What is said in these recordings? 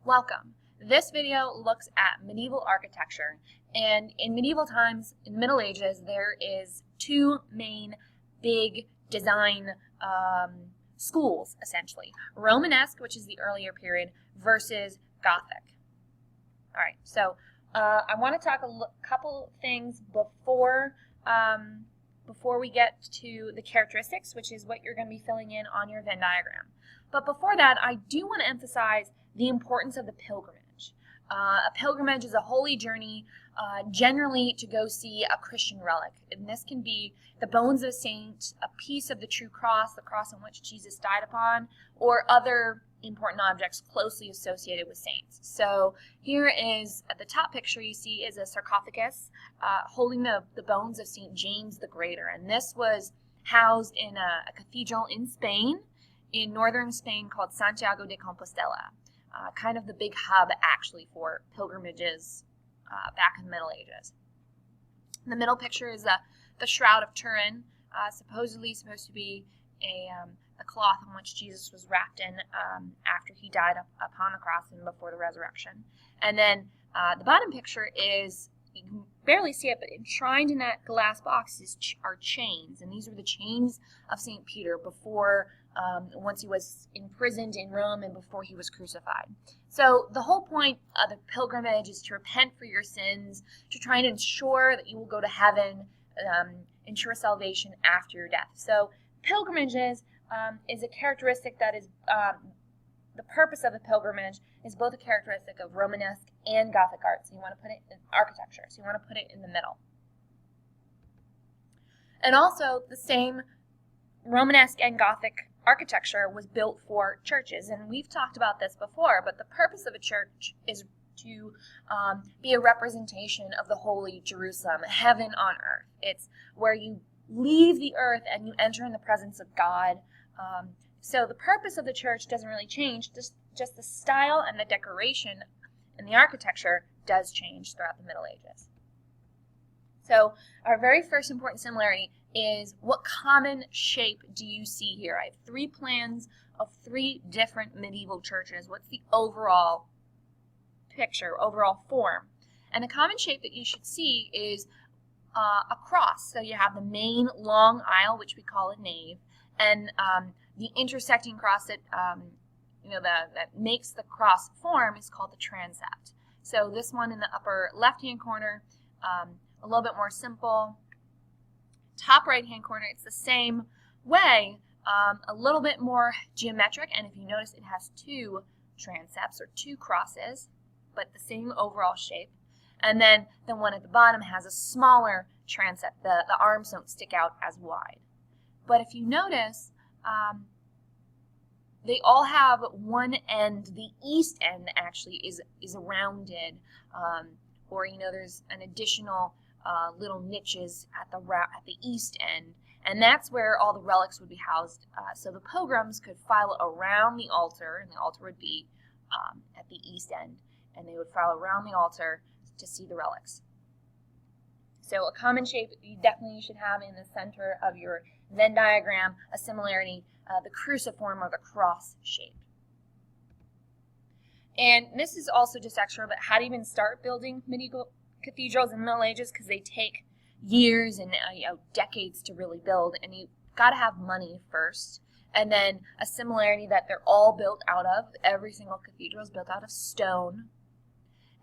Welcome. This video looks at medieval architecture, and in medieval times, in the Middle Ages, there is two main big design schools, essentially. Romanesque, which is the earlier period, versus Gothic. All right, so I want to talk a couple things before we get to the characteristics, which is what you're going to be filling in on your Venn diagram. But before that, I do want to emphasize the importance of the pilgrimage. A pilgrimage is a holy journey, generally to go see a Christian relic. And this can be the bones of a saint, a piece of the true cross, the cross on which Jesus died upon, or other important objects closely associated with saints. So here is, the top picture you see is a sarcophagus holding the bones of St. James the Greater. And this was housed in a cathedral in Spain, in northern Spain, called Santiago de Compostela. Kind of the big hub, actually, for pilgrimages back in the Middle Ages. The middle picture is the Shroud of Turin, supposedly supposed to be a cloth on which Jesus was wrapped in after he died upon the cross and before the resurrection. And then the bottom picture is, you can barely see it, but enshrined in that glass box are chains. And these are the chains of St. Peter before, once he was imprisoned in Rome and before he was crucified. So the whole point of the pilgrimage is to repent for your sins, to try and ensure that you will go to heaven, ensure salvation after your death. So pilgrimages is a characteristic that is, the purpose of a pilgrimage is both a characteristic of Romanesque and Gothic art. So you want to put it in architecture. So you want to put it in the middle. And also the same Romanesque and Gothic architecture was built for churches. And we've talked about this before, but the purpose of a church is to be a representation of the holy Jerusalem, heaven on earth. It's where you leave the earth and you enter in the presence of God. So the purpose of the church doesn't really change, just the style and the decoration and the architecture does change throughout the Middle Ages. So our very first important similarity is, what common shape do you see here? I have three plans of three different medieval churches. What's the overall picture, overall form? And the common shape that you should see is a cross. So you have the main long aisle, which we call a nave, and the intersecting cross that that makes the cross form is called the transept. So this one in the upper left-hand corner, a little bit more simple. Top right-hand corner, it's the same way, a little bit more geometric, and if you notice, it has two transepts or two crosses, but the same overall shape. And then the one at the bottom has a smaller transept. The arms don't stick out as wide. But if you notice, they all have one end. The east end actually is rounded, or there's an additional little niches at the east end, and that's where all the relics would be housed. So the pilgrims could file around the altar, and the altar would be at the east end, and they would file around the altar to see the relics. So a common shape you definitely should have in the center of your Venn diagram, a similarity, the cruciform or the cross shape. And this is also just extra, but how to even start building medieval cathedrals in the Middle Ages, because they take years and decades to really build, and you've got to have money first. And then a similarity that they're all built out of, every single cathedral is built out of stone.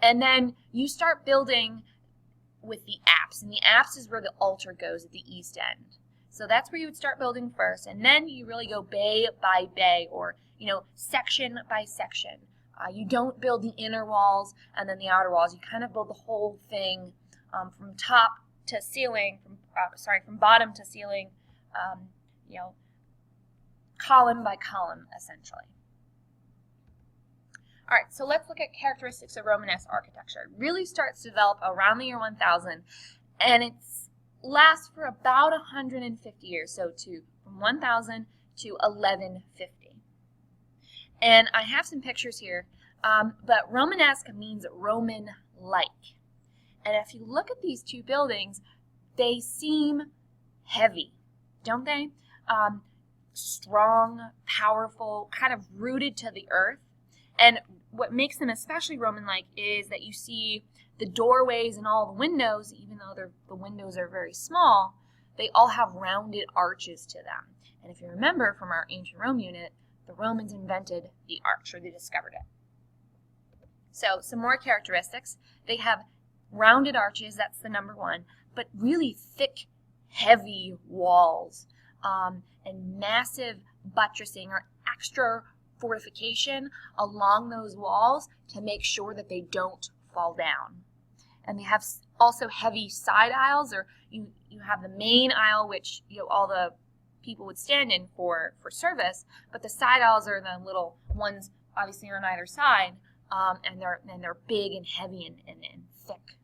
And then you start building with the apse, and the apse is where the altar goes at the east end. So that's where you would start building first, and then you really go bay by bay, or section by section. You don't build the inner walls and then the outer walls. You kind of build the whole thing from top to ceiling, from bottom to ceiling, column by column, essentially. All right, so let's look at characteristics of Romanesque architecture. It really starts to develop around the year 1000, and it lasts for about 150 years, so from 1000 to 1150. And I have some pictures here, but Romanesque means Roman-like. And if you look at these two buildings, they seem heavy, don't they? Strong, powerful, kind of rooted to the earth. And what makes them especially Roman-like is that you see the doorways and all the windows, even though the windows are very small, they all have rounded arches to them. And if you remember from our ancient Rome unit, the Romans invented the arch, or they discovered it. So some more characteristics. They have rounded arches, that's the number one, but really thick, heavy walls, and massive buttressing or extra fortification along those walls to make sure that they don't fall down. And they have also heavy side aisles, or you have the main aisle, which all the people would stand in for service, but the side aisles are the little ones obviously on either side, and they're big and heavy and thick.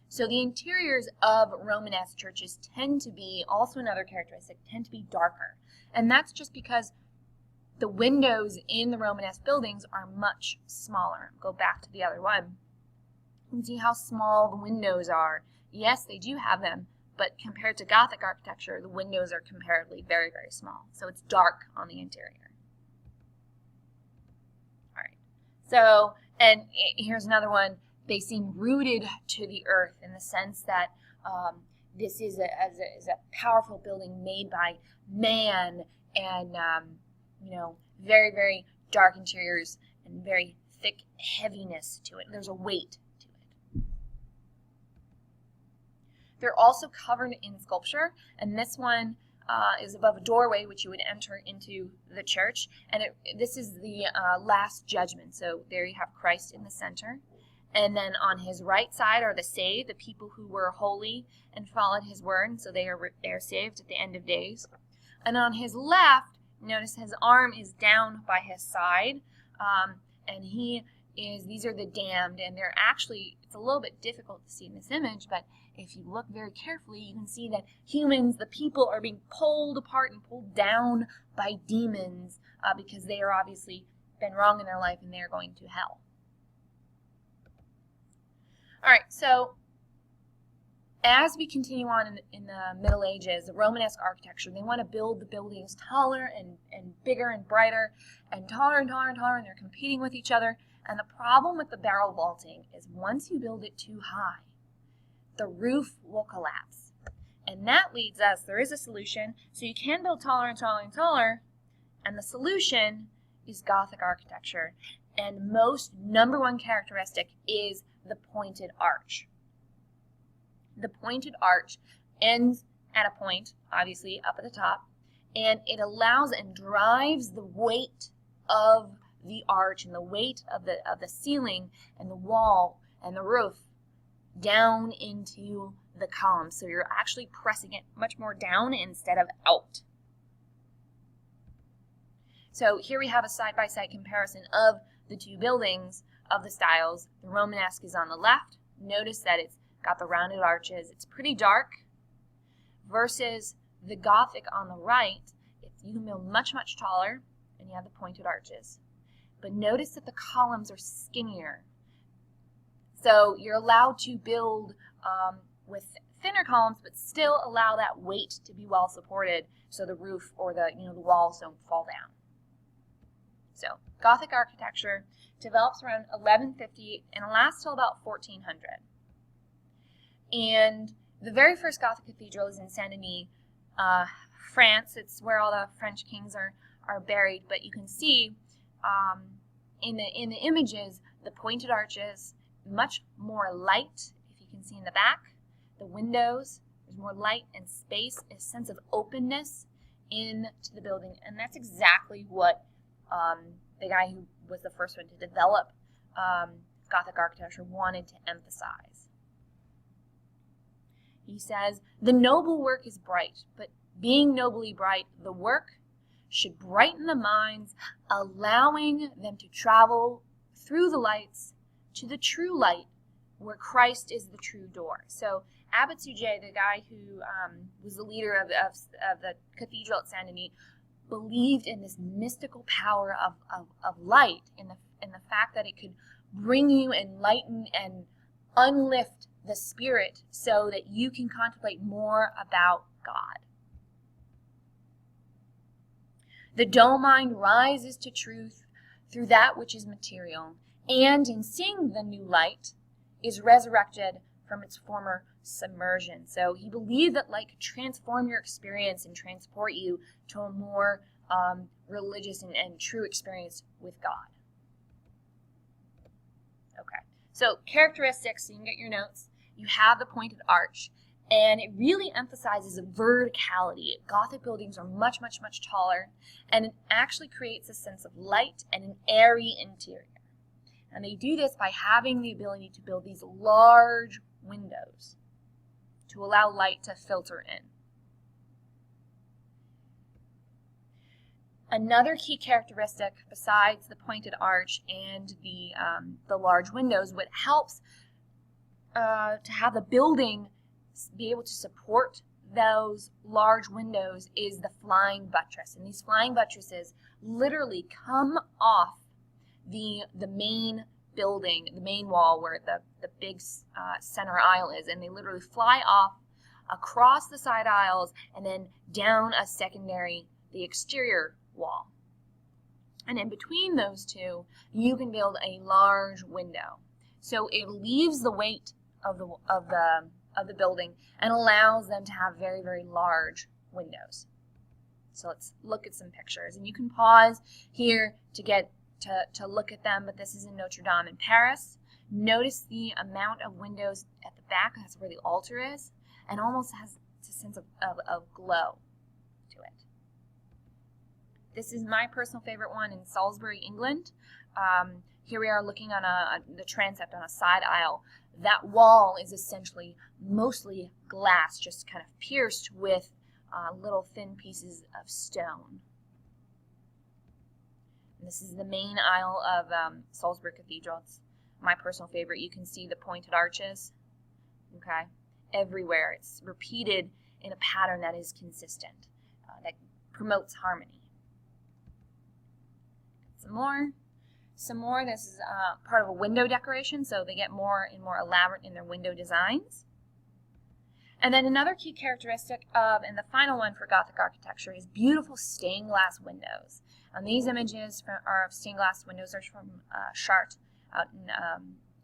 So the interiors of Romanesque churches tend to be, also another characteristic, tend to be darker. And that's just because the windows in the Romanesque buildings are much smaller. Go back to the other one. You can see how small the windows are. Yes, they do have them, but compared to Gothic architecture, the windows are comparatively very, very small. So it's dark on the interior. All right. So, and here's another one. They seem rooted to the earth in the sense that this is a powerful building made by man, and very, very dark interiors and very thick heaviness to it. There's a weight to it. They're also covered in sculpture, and this one is above a doorway which you would enter into the church, and this is the Last Judgement. So there you have Christ in the center. And then on his right side are the saved, the people who were holy and followed his word, so they are saved at the end of days. And on his left, notice his arm is down by his side, and these are the damned, and they're actually, it's a little bit difficult to see in this image, but if you look very carefully, you can see that humans, the people, are being pulled apart and pulled down by demons because they are obviously been wrong in their life and they are going to hell. All right, so as we continue on in the Middle Ages, the Romanesque architecture, they want to build the buildings taller and bigger and brighter, and taller and taller and taller, and they're competing with each other. And the problem with the barrel vaulting is once you build it too high, the roof will collapse. And that leads us, there is a solution, so you can build taller and taller and taller, and the solution is Gothic architecture. And most number one characteristic is the pointed arch. The pointed arch ends at a point, obviously up at the top, and it allows and drives the weight of the arch and the weight of the ceiling and the wall and the roof down into the columns. So you're actually pressing it much more down instead of out. So here we have a side-by-side comparison of the two buildings of the styles. The Romanesque is on the left. Notice that it's got the rounded arches. It's pretty dark. Versus the Gothic on the right, you can build much, much taller, and you have the pointed arches. But notice that the columns are skinnier. So you're allowed to build with thinner columns, but still allow that weight to be well supported so the roof or the walls don't fall down. So Gothic architecture develops around 1150 and lasts till about 1400. And the very first Gothic cathedral is in Saint-Denis, France. It's where all the French kings are buried. But you can see in the images the pointed arches, much more light. If you can see in the back, the windows, there's more light and space, a sense of openness into the building, and that's exactly what the guy who was the first one to develop Gothic architecture wanted to emphasize. He says, the noble work is bright, but being nobly bright, the work should brighten the minds, allowing them to travel through the lights to the true light, where Christ is the true door. So Abbot Suger, the guy who was the leader of the cathedral at Saint-Denis, believed in this mystical power of light, in the fact that it could bring you, enlighten, and unlift the spirit so that you can contemplate more about God. The dull mind rises to truth through that which is material, and in seeing the new light, is resurrected from its former submersion. So he believed that light could transform your experience and transport you to a more religious and true experience with God. Okay, so characteristics, so you can get your notes. You have the pointed arch, and it really emphasizes verticality. Gothic buildings are much, much, much taller, and it actually creates a sense of light and an airy interior. And they do this by having the ability to build these large windows to allow light to filter in. Another key characteristic, besides the pointed arch and the large windows, what helps to have the building be able to support those large windows is the flying buttress. And these flying buttresses literally come off the main building, the main wall where the big center aisle is, and they literally fly off across the side aisles and then down a secondary, the exterior wall. And in between those two, you can build a large window. So it leaves the weight of the building and allows them to have very, very large windows. So let's look at some pictures, and you can pause here to get to look at them, but this is in Notre Dame in Paris. Notice the amount of windows at the back. That's where the altar is, and almost has a sense of glow to it. This is my personal favorite one in Salisbury, England. Here we are looking on the transept on a side aisle. That wall is essentially mostly glass, just kind of pierced with little thin pieces of stone. And this is the main aisle of Salisbury Cathedral. It's my personal favorite. You can see the pointed arches, okay, everywhere. It's repeated in a pattern that is consistent, that promotes harmony. Some more. This is part of a window decoration, so they get more and more elaborate in their window designs. And then another key characteristic of, and the final one for Gothic architecture, is beautiful stained glass windows. And these images are of stained glass windows. They're from Chartres out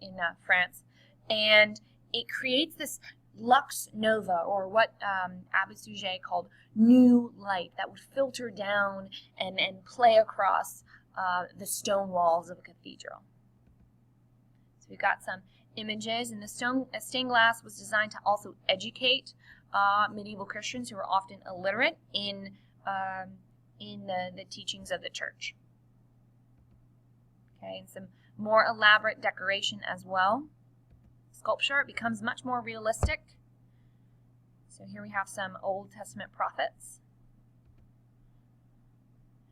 in France. And it creates this lux nova, or what Abbé Suger called new light, that would filter down and play across the stone walls of a cathedral. So we've got some images, and the stained glass was designed to also educate medieval Christians who were often illiterate in the teachings of the church. Okay, and some more elaborate decoration as well. Sculpture becomes much more realistic. So here we have some Old Testament prophets.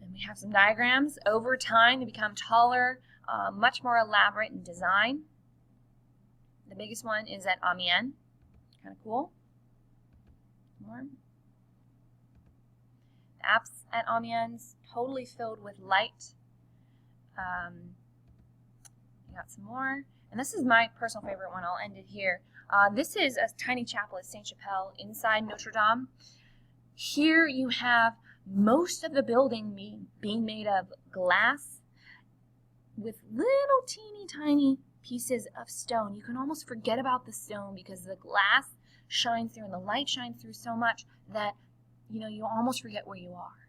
And we have some diagrams. Over time, they become taller, much more elaborate in design. The biggest one is at Amiens. Kind of cool. More. The apse at Amiens, totally filled with light. We got some more. And this is my personal favorite one. I'll end it here. This is a tiny chapel at Sainte-Chapelle inside Notre Dame. Here you have most of the building being made of glass with little teeny tiny pieces of stone. You can almost forget about the stone because the glass shines through and the light shines through so much that you almost forget where you are.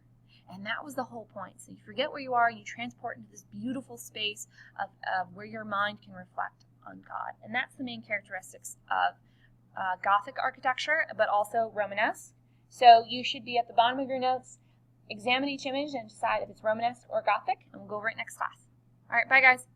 And that was the whole point. So you forget where you are and you transport into this beautiful space of where your mind can reflect on God. And that's the main characteristics of Gothic architecture, but also Romanesque. So you should be at the bottom of your notes, examine each image and decide if it's Romanesque or Gothic, and we'll go over it next class. All right, bye guys.